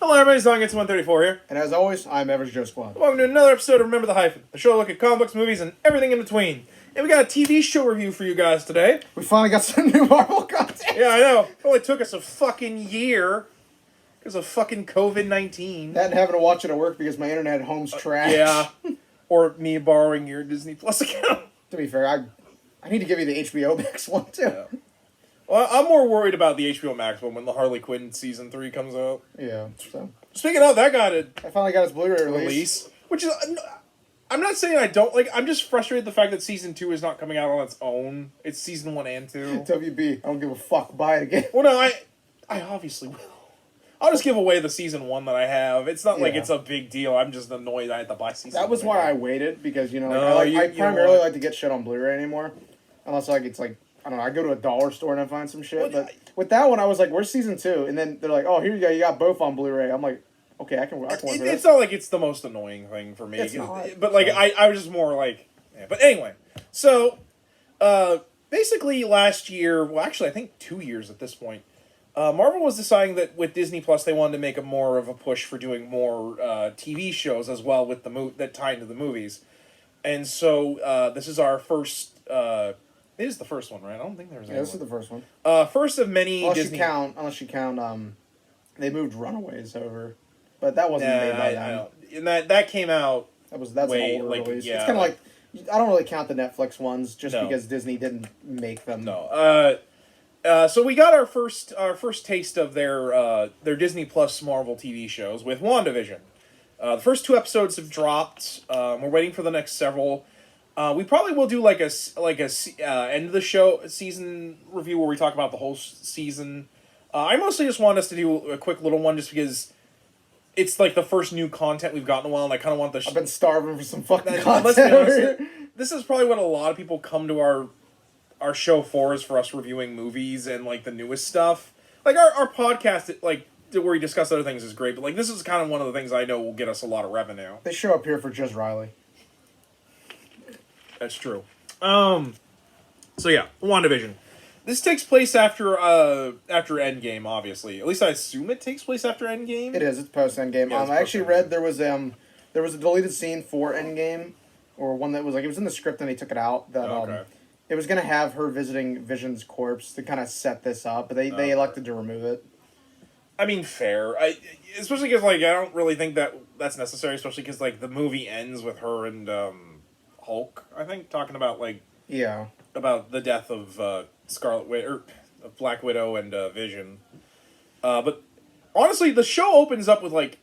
Hello everybody, Song It's 134 here. And as always, I'm Average Joe Squad. Welcome to another episode of Remember the Hyphen, the show look at comic books, movies, and everything in between. And we got a TV show review for you guys today. We finally got some new Marvel content. Yeah, I know. It only took us a fucking year because of fucking COVID-19. That and having to watch it at work because my internet at home's trash. Yeah. Or me borrowing your Disney Plus account. To be fair, I need to give you the HBO Max one too. Yeah. Well, I'm more worried about the HBO Max one when the Harley Quinn Season 3 comes out. Yeah, so. Speaking of, that got a I finally got its Blu-ray release. Which is... I'm not saying I don't like... I'm just frustrated the fact that Season 2 is not coming out on its own. It's Season 1 and 2. WB, I don't give a fuck. Buy it again. Well, no, I obviously will. I'll just give away the Season 1 that I have. It's not like it's a big deal. I'm just annoyed I had to buy Season 1. That was why I waited, because, you know, I primarily like to get shit on Blu-ray anymore. Unless, like, it's like... I don't know, I go to a dollar store and I find some shit, but with that one, I was like, where's Season 2? And then they're like, oh, here you go, you got both on Blu-ray. I'm like, okay, I can work with this. It's not like it's the most annoying thing for me. It's not. But, like, I was just more like... Yeah. But anyway, so, basically last year, well, actually, I think 2 years at this point, Marvel was deciding that with Disney Plus, they wanted to make a more of a push for doing more TV shows as well with that tie into the movies. And so, this is our first... It is the first one, right? I don't think there was any. Yeah, this is the first one. First of many unless Disney... Unless you count, they moved Runaways over. But that wasn't made by them. And that came out... That's an older release. Yeah, it's kind of like... I don't really count the Netflix ones just No. because Disney didn't make them. No. So we got our first taste of their Disney Plus Marvel TV shows with WandaVision. The first 2 episodes have dropped. We're waiting for the next several. We probably will do like a end of the show season review where we talk about the whole season. I mostly just want us to do a quick little one just because it's like the first new content we've gotten in a while, and I kind of want the... I've been starving for some fucking content. Let's be honest, this is probably what a lot of people come to our show for, is for us reviewing movies and like the newest stuff. Like our podcast, like where we discuss other things, is great, but like this is kind of one of the things I know will get us a lot of revenue. They show up here for just Riley. That's true. So yeah, WandaVision. This takes place after Endgame, obviously. At least I assume it takes place after Endgame. It is. It's post Endgame. Yeah, I actually read there was a deleted scene for Endgame, or one that was like it was in the script and they took it out. That it was gonna have her visiting Vision's corpse to kind of set this up, but they elected to remove it. I mean, fair. Especially because like I don't really think that's necessary. Especially because like the movie ends with her and Hulk, I think, talking about like about the death of of Black Widow and Vision. But honestly, the show opens up with like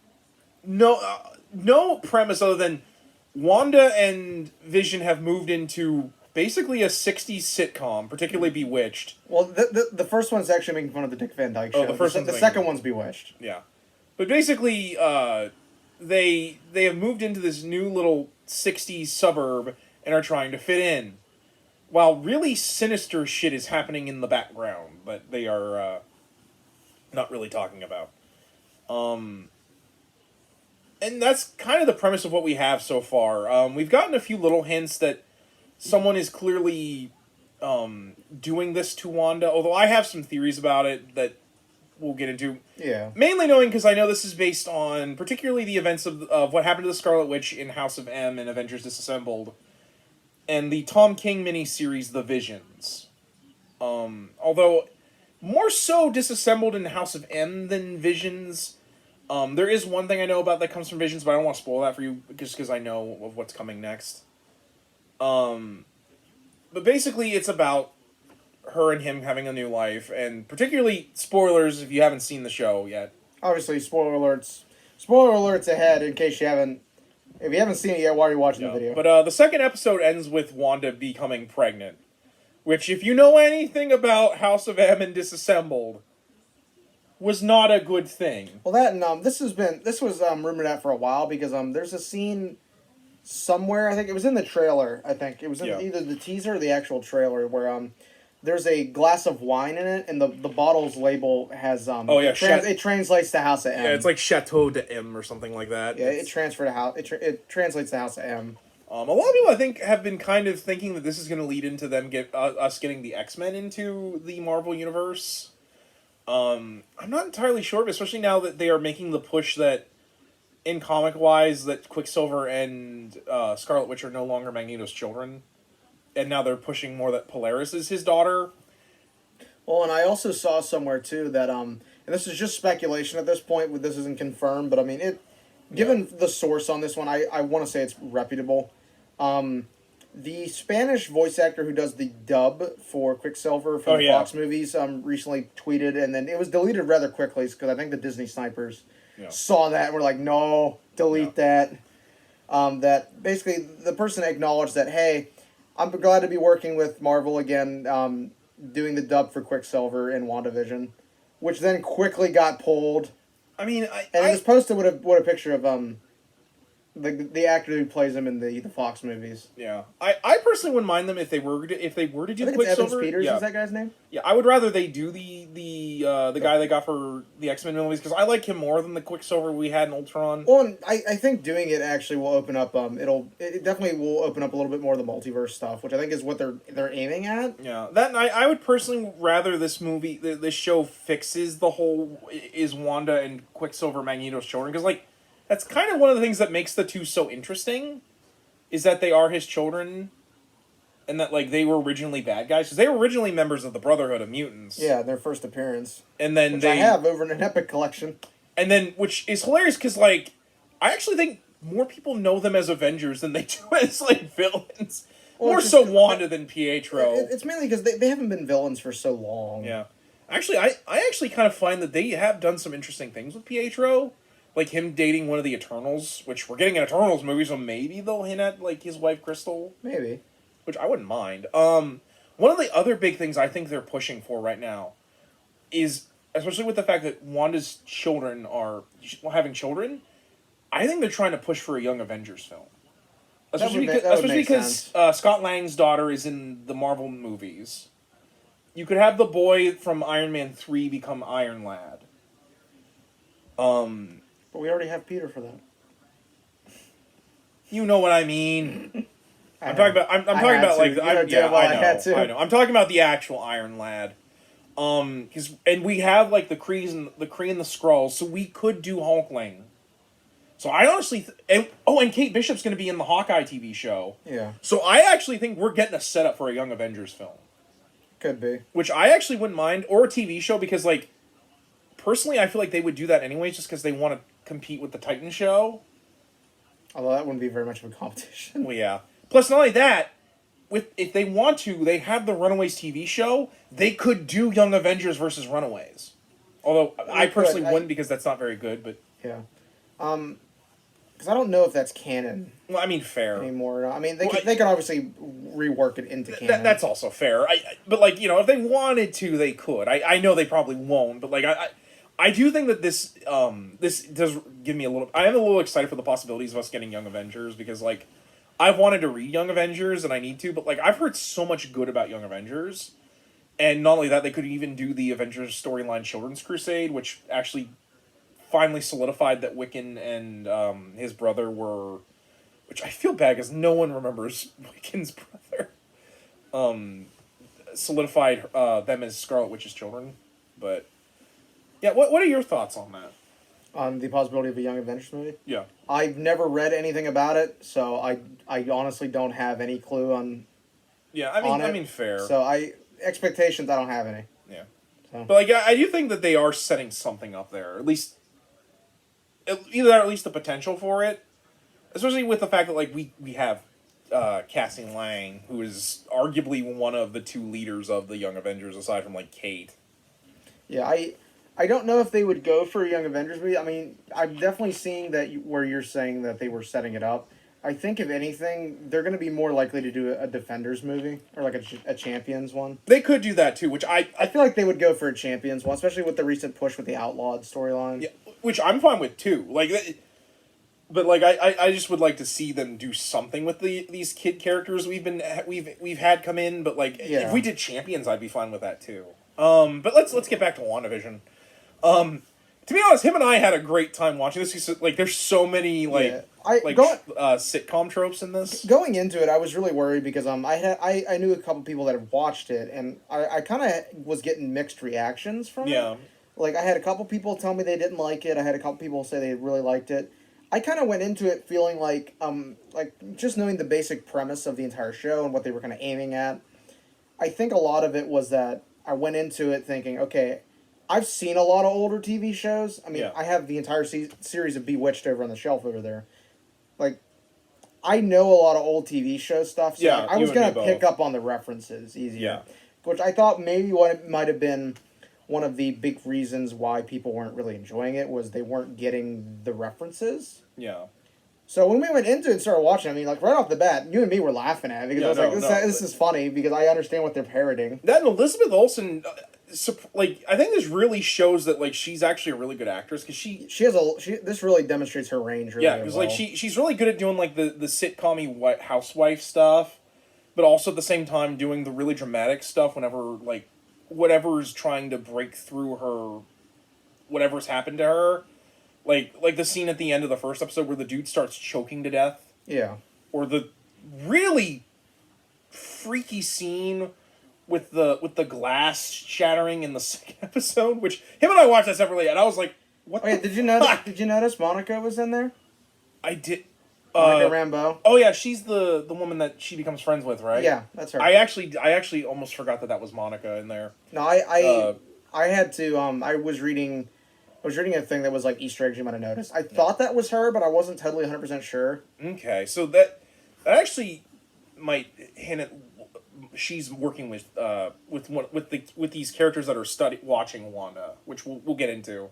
no premise other than Wanda and Vision have moved into basically a 60s sitcom, particularly Bewitched. Well, the first one's actually making fun of the Dick Van Dyke show. The second one's Bewitched. Yeah, but basically, they have moved into this new little 60s suburb and are trying to fit in, while really sinister shit is happening in the background that they are not really talking about. And that's kind of the premise of what we have so far. We've gotten a few little hints that someone is clearly doing this to Wanda, although I have some theories about it that we'll get into. Yeah. Mainly knowing because I know this is based on particularly the events of what happened to the Scarlet Witch in House of M and Avengers Disassembled, and the Tom King miniseries The Visions. Although more so Disassembled in House of M than Visions. There is one thing I know about that comes from Visions, but I don't want to spoil that for you just because I know of what's coming next. But basically it's about her and him having a new life, and particularly spoilers if you haven't seen the show yet. Obviously, spoiler alerts ahead in case you haven't. If you haven't seen it yet, why are you watching the video? But the second episode ends with Wanda becoming pregnant, which, if you know anything about House of M and Disassembled, was not a good thing. Well, that and this was rumored out for a while because there's a scene somewhere. I think it was in the trailer. I think it was in either the teaser or the actual trailer where there's a glass of wine in it, and the bottle's label has it translates to House of M. Yeah, it's like Chateau de M or something like that. Yeah, it translates to House of M. A lot of people, I think, have been kind of thinking that this is going to lead into them us getting the X-Men into the Marvel Universe. I'm not entirely sure, but especially now that they are making the push that, in comic wise, that Quicksilver and Scarlet Witch are no longer Magneto's children, and now they're pushing more that Polaris is his daughter. Well, and I also saw somewhere too that and this is just speculation at this point. This isn't confirmed, but I mean it. Given the source on this one, I want to say it's reputable. The Spanish voice actor who does the dub for Quicksilver for the Fox movies recently tweeted, and then it was deleted rather quickly because I think the Disney snipers saw that and were like, no, delete that. That basically the person acknowledged that, hey, I'm glad to be working with Marvel again, doing the dub for Quicksilver in WandaVision, which then quickly got pulled. I mean, it was posted with a picture of the actor who plays him in the Fox movies. Yeah, I personally wouldn't mind them if they were to do I think Quicksilver. Evans Peters is that guy's name? Yeah, I would rather they do the guy they got for the X-Men movies because I like him more than the Quicksilver we had in Ultron. Well, and I think doing it actually will open up. It definitely will open up a little bit more of the multiverse stuff, which I think is what they're aiming at. Yeah, that I would personally rather this show fixes the whole is Wanda and Quicksilver Magneto's children because like. That's kind of one of the things that makes the two so interesting, is that they are his children, and that like they were originally bad guys because they were originally members of the Brotherhood of Mutants. Yeah, their first appearance, and then I have over in an Epic collection. And then, which is hilarious because like I actually think more people know them as Avengers than they do as like villains. Well, more so Wanda than Pietro. It's mainly because they haven't been villains for so long. Yeah, actually, I actually kind of find that they have done some interesting things with Pietro. Like him dating one of the Eternals, which we're getting an Eternals movie, so maybe they'll hint at like his wife Crystal. Maybe. Which I wouldn't mind. One of the other big things I think they're pushing for right now is, especially with the fact that Wanda's children are having children, I think they're trying to push for a Young Avengers film. Especially because Scott Lang's daughter is in the Marvel movies. You could have the boy from Iron Man 3 become Iron Lad. But we already have Peter for that. You know what I mean. I'm talking about like I know. I'm talking about the actual Iron Lad. And we have like the Kree and the Skrulls, so we could do Hulkling. So I honestly and Kate Bishop's going to be in the Hawkeye TV show. Yeah. So I actually think we're getting a setup for a Young Avengers film. Could be. Which I actually wouldn't mind, or a TV show because like personally I feel like they would do that anyways just because they want to compete with the Titan show. Although that wouldn't be very much of a competition. Well, yeah. Plus, not only that, if they want to, they have the Runaways TV show. They could do Young Avengers versus Runaways. Although I personally wouldn't because that's not very good. But yeah, because I don't know if that's canon. Well, I mean, fair anymore. I mean, they can obviously rework it into canon. That's also fair. But like if they wanted to, they could. I know they probably won't. But like I do think that this does give me a little. I am a little excited for the possibilities of us getting Young Avengers because like I've wanted to read Young Avengers and I need to, but like I've heard so much good about Young Avengers, and not only that, they could even do the Avengers storyline Children's Crusade, which actually finally solidified that Wiccan and his brother were, which I feel bad because no one remembers Wiccan's brother. Solidified them as Scarlet Witch's children, but. Yeah, what are your thoughts on that? On the possibility of a Young Avengers movie? Yeah. I've never read anything about it, so I honestly don't have any clue on. Yeah, I mean fair. So expectations I don't have any. Yeah. So. But like I do think that they are setting something up there, at least the potential for it, especially with the fact that like we have Cassie Lang, who is arguably one of the two leaders of the Young Avengers aside from like Kate. Yeah, I don't know if they would go for a Young Avengers movie. I mean, I'm definitely seeing that where you're saying that they were setting it up. I think, if anything, they're going to be more likely to do a Defenders movie or like a Champions one. They could do that too, which I feel like they would go for a Champions one, especially with the recent push with the Outlawed storyline. Yeah, which I'm fine with too. Like, but like I just would like to see them do something with these kid characters we've had come in. But like, if we did Champions, I'd be fine with that too. But let's get back to WandaVision. To be honest, him and I had a great time watching this. Like, there's so many sitcom tropes in this. Going into it, I was really worried because I knew a couple people that had watched it, and I kind of was getting mixed reactions from it. Yeah. Like, I had a couple people tell me they didn't like it. I had a couple people say they really liked it. I kind of went into it feeling like just knowing the basic premise of the entire show and what they were kind of aiming at. I think a lot of it was that I went into it thinking, okay, I've seen a lot of older TV shows. I mean, I have the entire series of Bewitched over on the shelf over there. Like, I know a lot of old TV show stuff, so I was going to pick up on the references easier. Yeah. Which I thought maybe what might have been one of the big reasons why people weren't really enjoying it was they weren't getting the references. Yeah. So when we went into it and started watching, I mean, like, right off the bat, you and me were laughing at it because I was this is funny because I understand what they're parodying. That and Elizabeth Olsen, I think this really shows that, like, she's actually a really good actress because this really demonstrates her range really because, like, she's really good at doing, like, the sitcom-y housewife stuff, but also at the same time doing the really dramatic stuff whenever, like, whatever's trying to break through her, whatever's happened to her. Like the scene at the end of the first episode where the dude starts choking to death. Yeah. Or the really freaky scene with the glass shattering in the second episode, which him and I watched that separately, and I was like, "What?" Okay, did you notice Monica was in there? I did. Monica Rambeau. Oh yeah, she's the woman that she becomes friends with, right? Yeah, that's her. I actually almost forgot that was Monica in there. No, I had to. I was reading a thing that was like Easter eggs you might have noticed. I thought that was her, but I wasn't totally 100% sure. Okay, so that actually might hint at she's working with these characters that are watching Wanda, which we'll get into.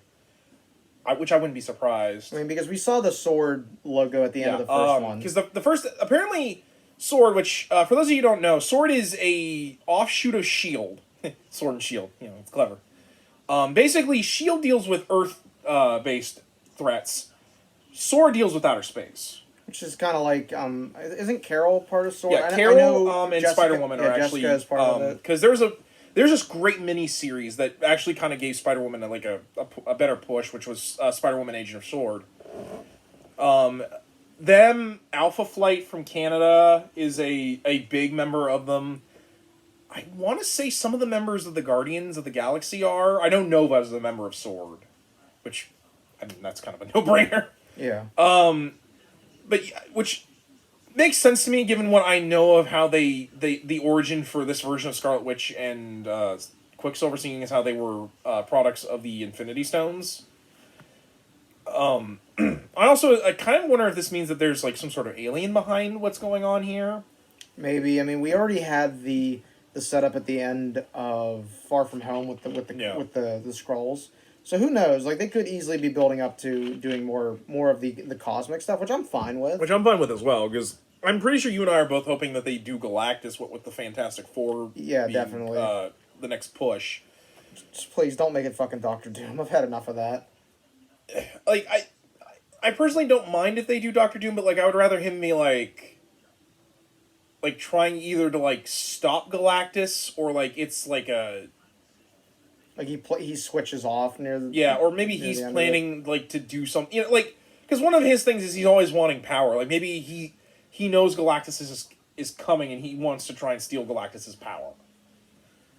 Which I wouldn't be surprised. I mean, because we saw the sword logo at the end of the first one. Because the first apparently sword, which for those of you who don't know, sword is a offshoot of Shield. Sword and Shield, it's clever. Basically, Shield deals with Earth based threats. Sword deals with outer space. Which is kind of like, isn't Carol part of Sword? Yeah, Carol and Spider-Woman are actually Jessica is part of it. Because there's this great mini series that actually kind of gave Spider-Woman a better push, which was Spider-Woman Agent of Sword. Alpha Flight from Canada is a big member of them. I want to say some of the members of the Guardians of the Galaxy are. I know Nova is a member of Sword, which, I mean, that's kind of a no-brainer. Yeah. But which makes sense to me given what I know of how the origin for this version of Scarlet Witch and Quicksilver, seeing as how they were products of the Infinity Stones. I kind of wonder if this means that there's like some sort of alien behind what's going on here. Maybe. I mean, we already had the setup at the end of Far From Home with the Skrulls. So who knows? Like, they could easily be building up to doing more of the cosmic stuff, which I'm fine with. Which I'm fine with as well, because I'm pretty sure you and I are both hoping that they do Galactus with the Fantastic Four. Yeah, definitely. The next push. Just please don't make it fucking Doctor Doom. I've had enough of that. Like, I personally don't mind if they do Doctor Doom, but like I would rather him be like trying either to like stop Galactus or like it's like a like he switches off near the or maybe he's planning like to do something, like because one of his things is he's always wanting power. Like maybe he knows Galactus is coming and he wants to try and steal Galactus's power.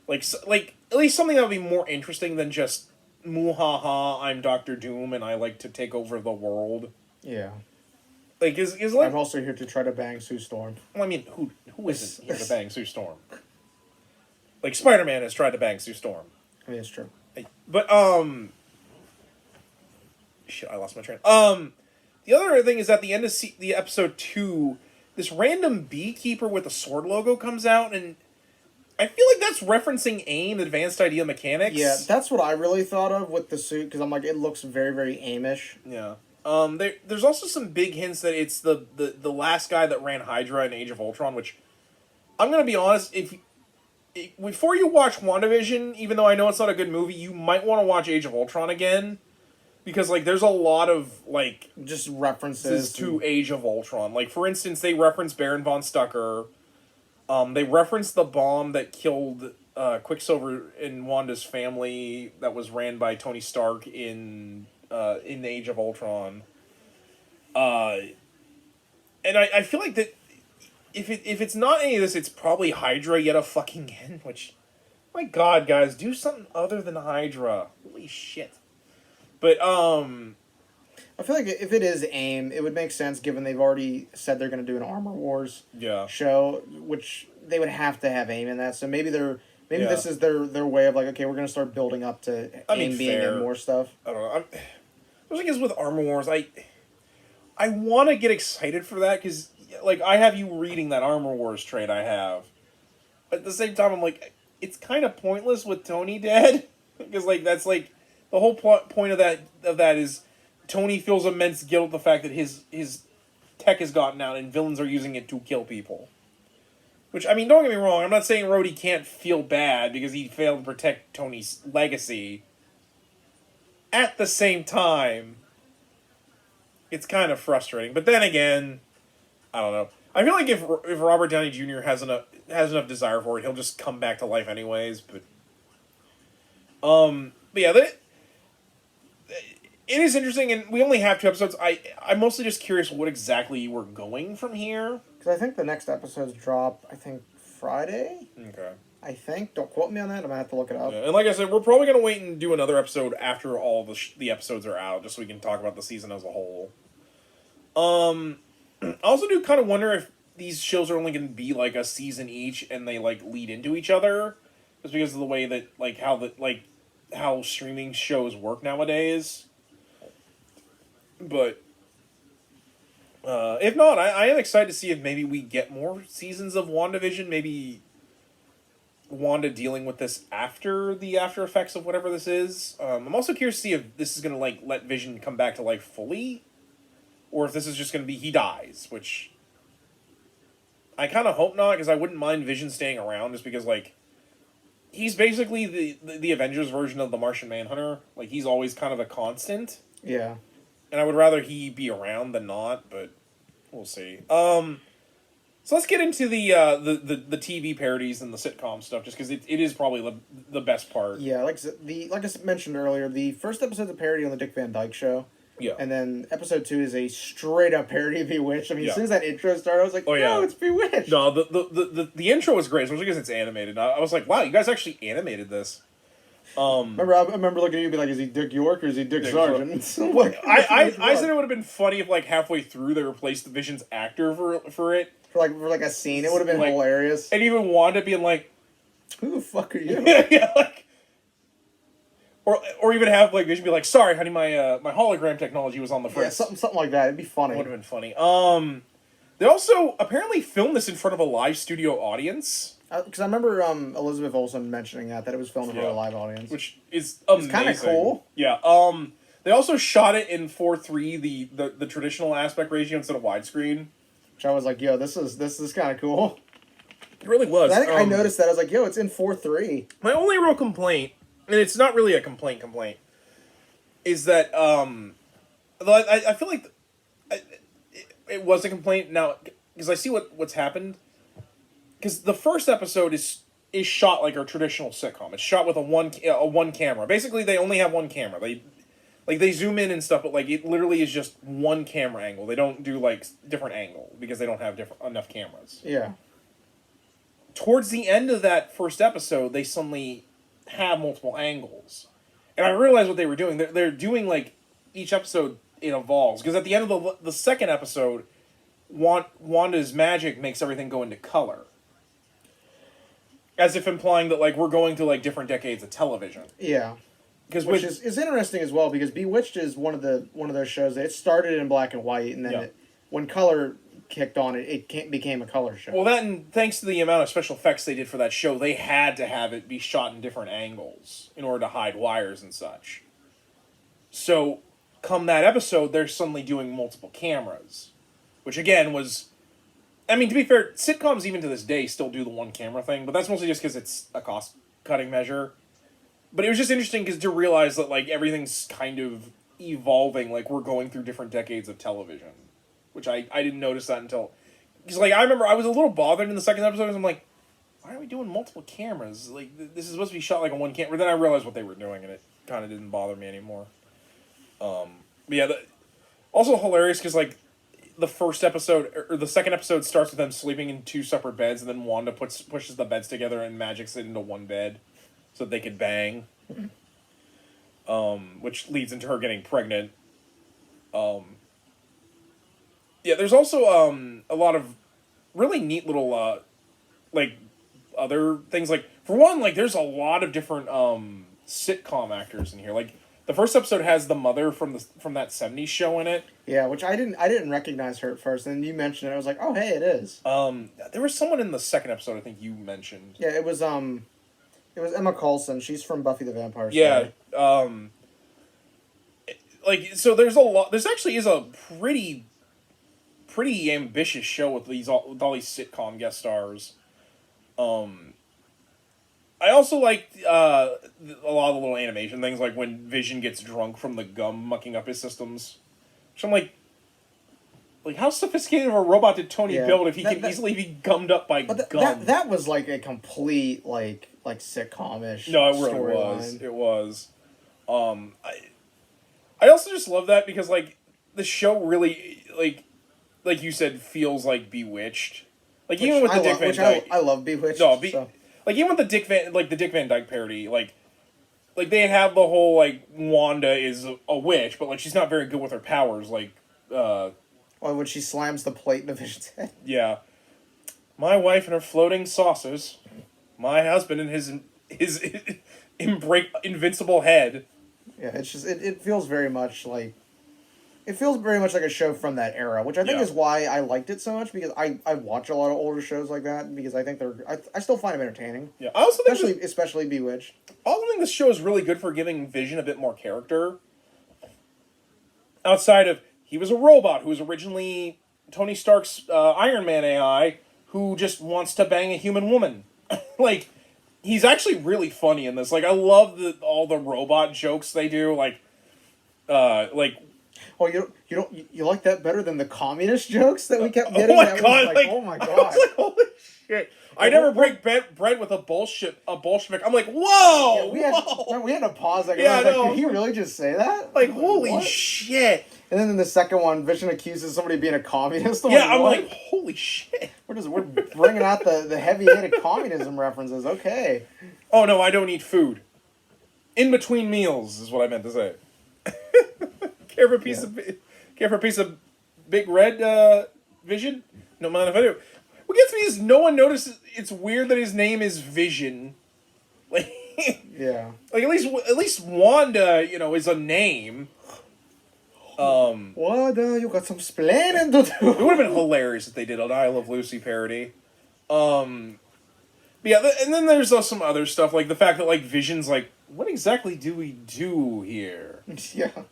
Like at least something that would be more interesting than just muhaha, I'm Doctor Doom and I like to take over the world. Yeah. Like is like I'm also here to try to bang Sue Storm. Well, I mean, who isn't here to bang Sue Storm? Like Spider-Man has tried to bang Sue Storm. I mean, it's true. But shit, I lost my train. The other thing is at the end of the episode 2, this random beekeeper with a sword logo comes out, and I feel like that's referencing AIM, Advanced Idea Mechanics. Yeah, that's what I really thought of with the suit, because I'm like, it looks very, very AIM-ish. Yeah. There's also some big hints that it's the last guy that ran Hydra in Age of Ultron, which I'm gonna be honest, before you watch WandaVision, even though I know it's not a good movie, you might want to watch Age of Ultron again, because like there's a lot of like just references to Age of Ultron. Like for instance, they reference Baron von Stucker. They reference the bomb that killed Quicksilver and Wanda's family that was ran by Tony Stark in the Age of Ultron. And I feel like that if it's not any of this, it's probably Hydra yet a fucking again. Which, my God, guys, do something other than Hydra. Holy shit! But I feel like if it is AIM, it would make sense given they've already said they're going to do an Armor Wars show, which they would have to have AIM in that. So maybe this is their way of like, okay, we're going to start building up to AIM being in more stuff. I don't know. The thing is with Armor Wars, I want to get excited for that because like I have you reading that Armor Wars trade I have. But at the same time, I'm like, it's kind of pointless with Tony dead because like that's like the whole point of that is Tony feels immense guilt at the fact that his tech has gotten out and villains are using it to kill people. Which, I mean, don't get me wrong, I'm not saying Rhodey can't feel bad because he failed to protect Tony's legacy. At the same time, it's kind of frustrating. But then again, I don't know. I feel like if Robert Downey Jr. has enough desire for it, he'll just come back to life anyways. But yeah, it is interesting, and we only have 2 episodes. I'm mostly just curious what exactly we're going from here. Because I think the next episodes drop, I think, Friday? Okay. I think. Don't quote me on that. I'm going to have to look it up. Yeah, and like I said, we're probably going to wait and do another episode after all the episodes are out, just so we can talk about the season as a whole. I also do kind of wonder if these shows are only going to be like a season each, and they like lead into each other, just because of the way that like how streaming shows work nowadays. But if not, I am excited to see if maybe we get more seasons of WandaVision. Maybe Wanda dealing with this after the after effects of whatever this is. I'm also curious to see if this is going to like let Vision come back to life fully, or if this is just going to be he dies, which I kind of hope not, because I wouldn't mind Vision staying around just because like he's basically the Avengers version of the Martian Manhunter. Like he's always kind of a constant. Yeah. And I would rather he be around than not, but we'll see. So let's get into the TV parodies and the sitcom stuff, just because it is probably the best part. Yeah, like I mentioned earlier, the first episode's a parody on the Dick Van Dyke Show. Yeah. And then episode 2 is a straight up parody of Bewitched. I mean, as soon as that intro started, I was like, no, it's Bewitched. No, the intro was great, especially because it's animated. I was like, wow, you guys actually animated this. I remember looking at you and be like, is he Dick York or is he Dick Sargent? I said it would have been funny if like halfway through they replaced the Vision's actor for it. For like a scene, it would have been like, hilarious. And even Wanda being like, who the fuck are you? Yeah, like, or even have like Vision be like, sorry, honey, my hologram technology was on the fritz. Yeah, something like that. It'd be funny. It would have been funny. They also apparently filmed this in front of a live studio audience. Because I remember Elizabeth Olsen mentioning that it was filmed in front of a live audience. Which is amazing. It's kind of cool. Yeah. They also shot it in 4:3, the traditional aspect ratio instead of widescreen. Which I was like, yo, this is kind of cool. It really was. I think I noticed that. I was like, yo, it's in 4:3. My only real complaint, and it's not really a complaint, is that I feel like it was a complaint now because I see what's happened. Because the first episode is shot like a traditional sitcom. It's shot with a one camera. Basically, they only have one camera. They zoom in and stuff, but like it literally is just one camera angle. They don't do like different angle because they don't have enough cameras. Yeah. Towards the end of that first episode, they suddenly have multiple angles, and I realized what they were doing. They're doing like each episode it evolves, because at the end of the second episode, Wanda's magic makes everything go into color. As if implying that like we're going through like different decades of television. Yeah, which is interesting as well, because Bewitched is one of those shows that it started in black and white, and then when color kicked on, it became a color show. Well, that, and thanks to the amount of special effects they did for that show, they had to have it be shot in different angles in order to hide wires and such. So, come that episode, they're suddenly doing multiple cameras, which again was. I mean, to be fair, sitcoms even to this day still do the one camera thing, but that's mostly just because it's a cost-cutting measure. But it was just interesting to realize that like everything's kind of evolving, like we're going through different decades of television, which I didn't notice that until... Because like I remember I was a little bothered in the second episode because I'm like, why are we doing multiple cameras? Like, this is supposed to be shot like on one camera. Then I realized what they were doing, and it kind of didn't bother me anymore. But yeah, also hilarious because, like, the first episode, or the second episode starts with them sleeping in 2 separate beds, and then Wanda pushes the beds together and magics it into one bed so that they could bang. Which leads into her getting pregnant. Yeah, there's also a lot of really neat little like other things. Like, for one, like, there's a lot of different sitcom actors in here. Like, the first episode has the mother from that 70s show in it. Yeah, which I didn't recognize her at first, and you mentioned it. I was like, oh, hey, it is. There was someone in the second episode I think you mentioned. Yeah, it was Emma Coulson. She's from Buffy the Vampire Slayer. Yeah. Like, so there's a lot. There's actually is a pretty ambitious show with all these sitcom guest stars. I also liked a lot of the little animation things, like when Vision gets drunk from the gum mucking up his systems. Which I'm like how sophisticated of a robot did Tony build if he can easily be gummed up by gum? That was like a complete like sitcom-ish. No, it really was. It was. I also just love that because, like, the show really, like you said, feels like Bewitched. Like, even with the Dick Van Dyke, I love Bewitched. No, like, even with the Dick Van Dyke parody, like they have the whole, like, Wanda is a witch, but, like, she's not very good with her powers. Like, when she slams the plate in Vision's head. Yeah. My wife and her floating saucers. My husband and his invincible head. Yeah, it's just it feels very much like a show from that era, which I think is why I liked it so much, because I watch a lot of older shows like that because I think I still find them entertaining. Yeah, I also think especially Bewitched. I also think this show is really good for giving Vision a bit more character. Outside of, he was a robot who was originally Tony Stark's Iron Man AI who just wants to bang a human woman. Like, he's actually really funny in this. Like, I love all the robot jokes they do. Oh, you like that better than the communist jokes that we kept getting? Oh my god! Oh my god! I was like, holy shit! I never break bread with a Bolshevik. I'm like, whoa! Yeah, we had to pause. Like, yeah, did he really just say that? Like, holy shit! And then in the second one, Vision accuses somebody of being a communist. I'm like, holy shit! We're bringing out the heavy-handed communism references. Okay. Oh no, I don't eat food. In between meals is what I meant to say. Care for a piece of Big Red Vision? No mind if I do. What gets me is no one notices. It's weird that his name is Vision. Like, yeah. Like, at least Wanda, is a name. Wanda, you got some splaining to do. It would have been hilarious if they did an I Love Lucy parody. Yeah, and then there's some other stuff, like the fact that, like, Vision's like, what exactly do we do here? Yeah.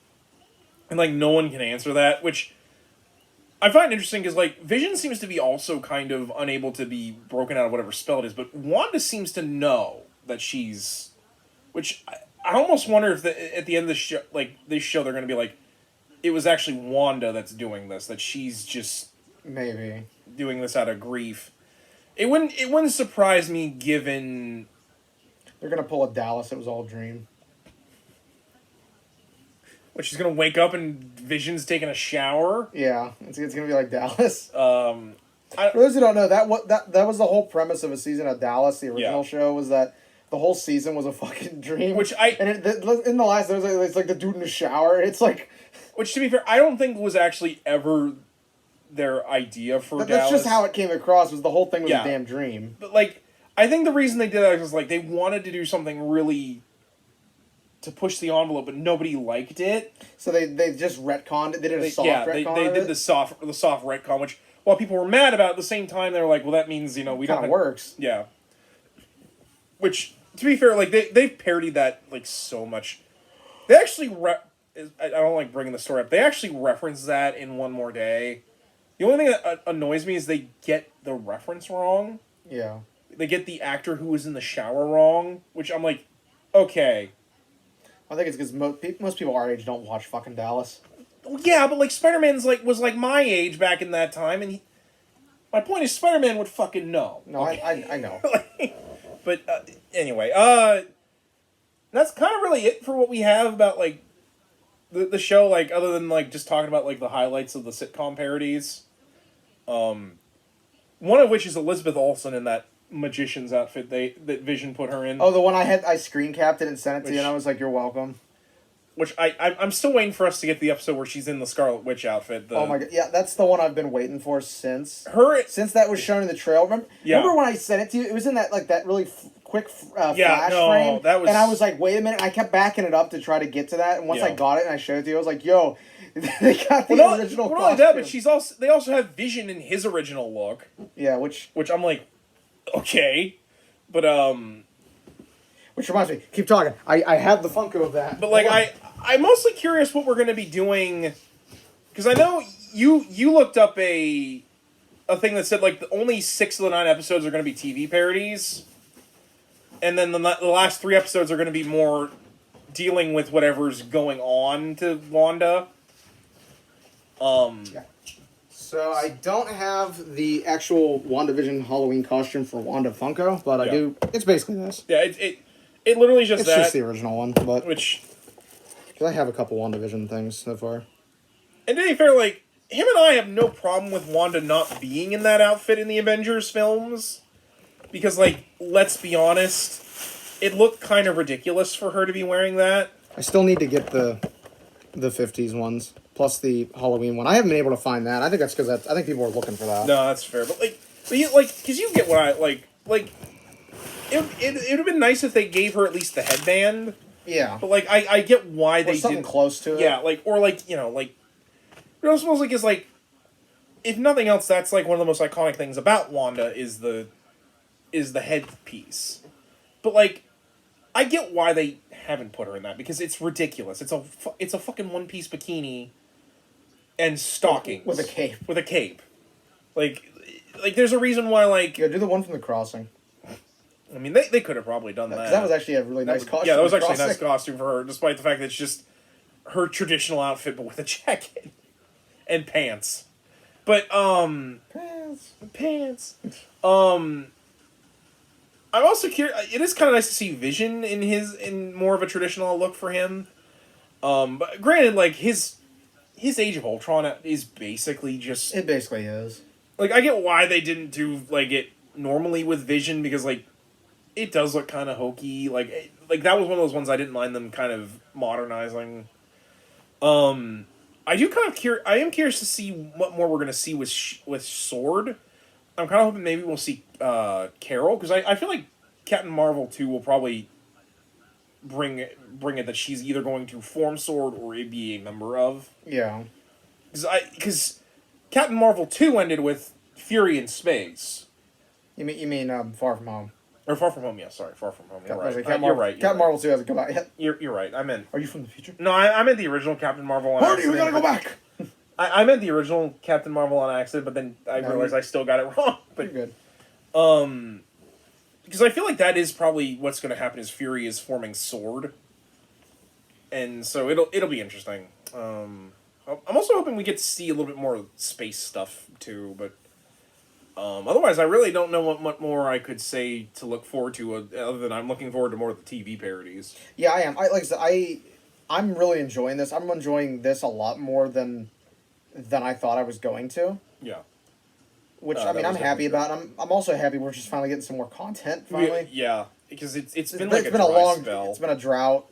And, like, no one can answer that, which I find interesting because, like, Vision seems to be also kind of unable to be broken out of whatever spell it is, but Wanda seems to know that she's... Which, I almost wonder if at the end of the show, like, this show, they're going to be like, it was actually Wanda that's doing this, that she's just... Maybe. Doing this out of grief. It wouldn't surprise me, given... They're going to pull a Dallas, it was all a dream. But she's gonna wake up and Vision's taking a shower. Yeah, it's gonna be like Dallas. For those who don't know, that was the whole premise of a season of Dallas. The original show was that the whole season was a fucking dream. In the last, it's like the dude in the shower. It's like, which, to be fair, I don't think was actually ever their idea for Dallas. That's just how it came across. Was the whole thing was a damn dream. But, like, I think the reason they did that was, like, they wanted to do something really to push the envelope, but nobody liked it. So they just retconned it. They did a soft retcon. They did the soft retcon, which, while people were mad about, at the same time they were like, well, that means, we don't. Kind of works. Yeah. Which, to be fair, like, they've parodied that, like, so much. They actually I don't like bringing the story up. They actually reference that in One More Day. The only thing that annoys me is they get the reference wrong. Yeah. They get the actor who was in the shower wrong, which I'm like, okay. I think it's because most people our age don't watch fucking Dallas. Well, yeah, but, like, Spider-Man's was my age back in that time, and My point is, Spider-Man would fucking know. No, okay? I know. But anyway, that's kind of really it for what we have about like the show. Like other than like just talking about like the highlights of the sitcom parodies. One of which is Elizabeth Olsen in that magician's outfit that Vision put her in. Oh, the one I screen capped it and sent it to you, and I was like, "You're welcome." Which I'm still waiting for us to get the episode where she's in the Scarlet Witch outfit. Oh my god, yeah, that's the one I've been waiting for since that was shown in the trail. Remember when I sent it to you? It was in that like that really quick flash frame, that was... and I was like, "Wait a minute!" I kept backing it up to try to get to that, and once I got it and I showed it to you, I was like, "Yo, they got the original." Well, not only that, but they also have Vision in his original look. Yeah, which I'm like, okay, but Which reminds me, keep talking. I have the Funko of that. But like I'm mostly curious what we're going to be doing, because I know you looked up a thing that said like only 6 of the 9 episodes are going to be TV parodies, and then the last 3 episodes are going to be more dealing with whatever's going on to Wanda. Yeah. So I don't have the actual WandaVision Halloween costume for Wanda Funko, but I do. It's basically this. Yeah, it literally just it's just the original one, but which. Because I have a couple WandaVision things so far. And to be fair, like, him and I have no problem with Wanda not being in that outfit in the Avengers films. Because, like, let's be honest, it looked kind of ridiculous for her to be wearing that. I still need to get the 50s ones, plus the Halloween one. I haven't been able to find that. I think that's because I think people are looking for that. No, that's fair. But, because you get what I, like, it would have been nice if they gave her at least the headband. Yeah. But, like, I get why they something did... close to it. Yeah, like, or, like, you know, like... What I suppose, like, is, like... If nothing else, that's, like, one of the most iconic things about Wanda is the headpiece. But, like, I get why they haven't put her in that, because it's ridiculous. It's a fucking one-piece bikini and stockings. With a cape. With a cape. Like, there's a reason why, like... Yeah, do the one from The Crossing. I mean, they could have probably done that. That was actually a really nice costume. Yeah, that was actually a nice costume for her, despite the fact that it's just her traditional outfit, but with a jacket and pants. But pants. I'm also curious. It is kind of nice to see Vision in more of a traditional look for him. But granted, like his Age of Ultron is basically just. It basically is. Like, I get why they didn't do like it normally with Vision, because like. It does look kind of hokey, like that was one of those ones I didn't mind them kind of modernizing. I am curious to see what more we're gonna see with Sword. I'm kind of hoping maybe we'll see Carol, because I feel like Captain Marvel 2 will probably bring it that she's either going to form Sword or be a member of. Yeah. Because Captain Marvel 2 ended with Fury in space. You mean Far From Home? Or Far From Home, yeah, sorry, Far From Home. You're right. You're right. Captain Marvel 2 hasn't come out yet. You're right. I meant. Are you from the future? No, I meant the original Captain Marvel on Hardy, accident. we gotta go back! I meant the original Captain Marvel on accident, but then I realized I still got it wrong. But you're good. Because I feel like that is probably what's going to happen is Fury is forming Sword. And so it'll be interesting. I'm also hoping we get to see a little bit more space stuff, too, but... otherwise, I really don't know what more I could say to look forward to, other than I'm looking forward to more of the TV parodies. Yeah, I am. Like I said, I'm really enjoying this. I'm enjoying this a lot more than I thought I was going to. Yeah. Which, I mean, I'm happy about. I'm also happy we're just finally getting some more content, finally. Yeah, because it's been a long spell. It's been a drought.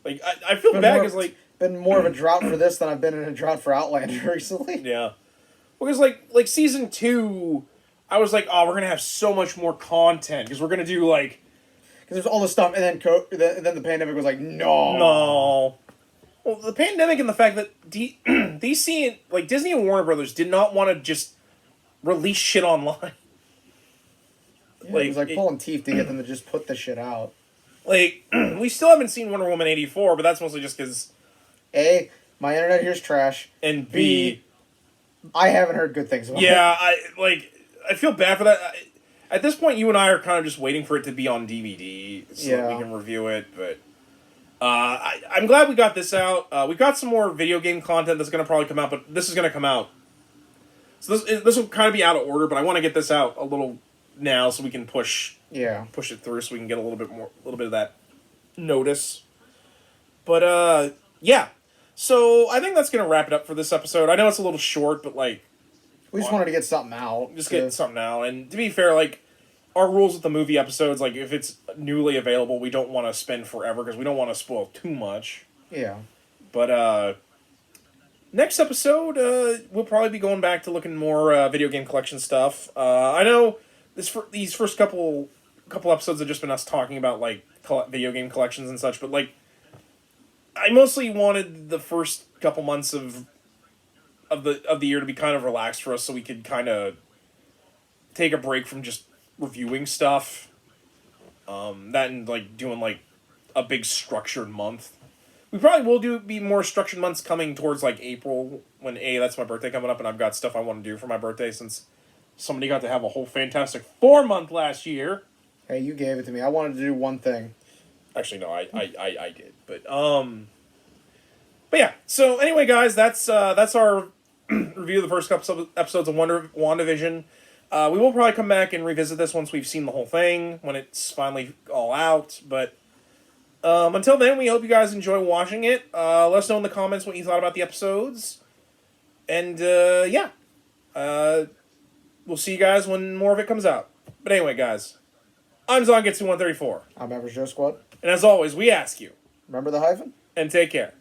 Like, I feel bad because, like... been more of a drought for this than I've been in a drought for Outlander recently. Yeah. Because, like Season 2... I was like, oh, we're going to have so much more content, because we're going to do, like... Because there's all this stuff, and then the pandemic was like, no. No. Well, the pandemic and the fact that DC, like, Disney and Warner Brothers did not want to just release shit online. Yeah, it was like pulling teeth to get them to just put the shit out. Like, we still haven't seen Wonder Woman 84, but that's mostly just because... A, my internet here's trash. And B... I haven't heard good things about it. Yeah, I feel bad for that. At this point, you and I are kind of just waiting for it to be on DVD so that we can review it. But I'm glad we got this out. We got some more video game content that's going to probably come out, but this is going to come out So this will kind of be out of order, but I want to get this out a little now so we can push it through, so we can get a little bit of that notice. But yeah. So I think that's gonna wrap it up for this episode. I know it's a little short, but like we just wanted to get something out. Get something out, and to be fair, like our rules with the movie episodes, like if it's newly available, we don't want to spend forever because we don't want to spoil too much. Yeah. But next episode, we'll probably be going back to looking more video game collection stuff. I know these first couple episodes have just been us talking about like video game collections and such, but like I mostly wanted the first couple months of the year to be kind of relaxed for us, so we could kind of take a break from just reviewing stuff. That and like doing like a big structured month. We probably will be more structured months coming towards like April when that's my birthday coming up, and I've got stuff I want to do for my birthday since somebody got to have a whole Fantastic Four month last year. Hey, you gave it to me. I wanted to do one thing. Actually, no, I did, but yeah. So anyway, guys, that's our review of the first couple episodes of WandaVision. We will probably come back and revisit this once we've seen the whole thing, when it's finally all out. But until then, we hope you guys enjoy watching it. Let us know in the comments what you thought about the episodes. And yeah, we'll see you guys when more of it comes out. But anyway, guys, I'm Zongetsu134. I'm Average Joe Squad. And as always, we ask you, remember the hyphen? And take care.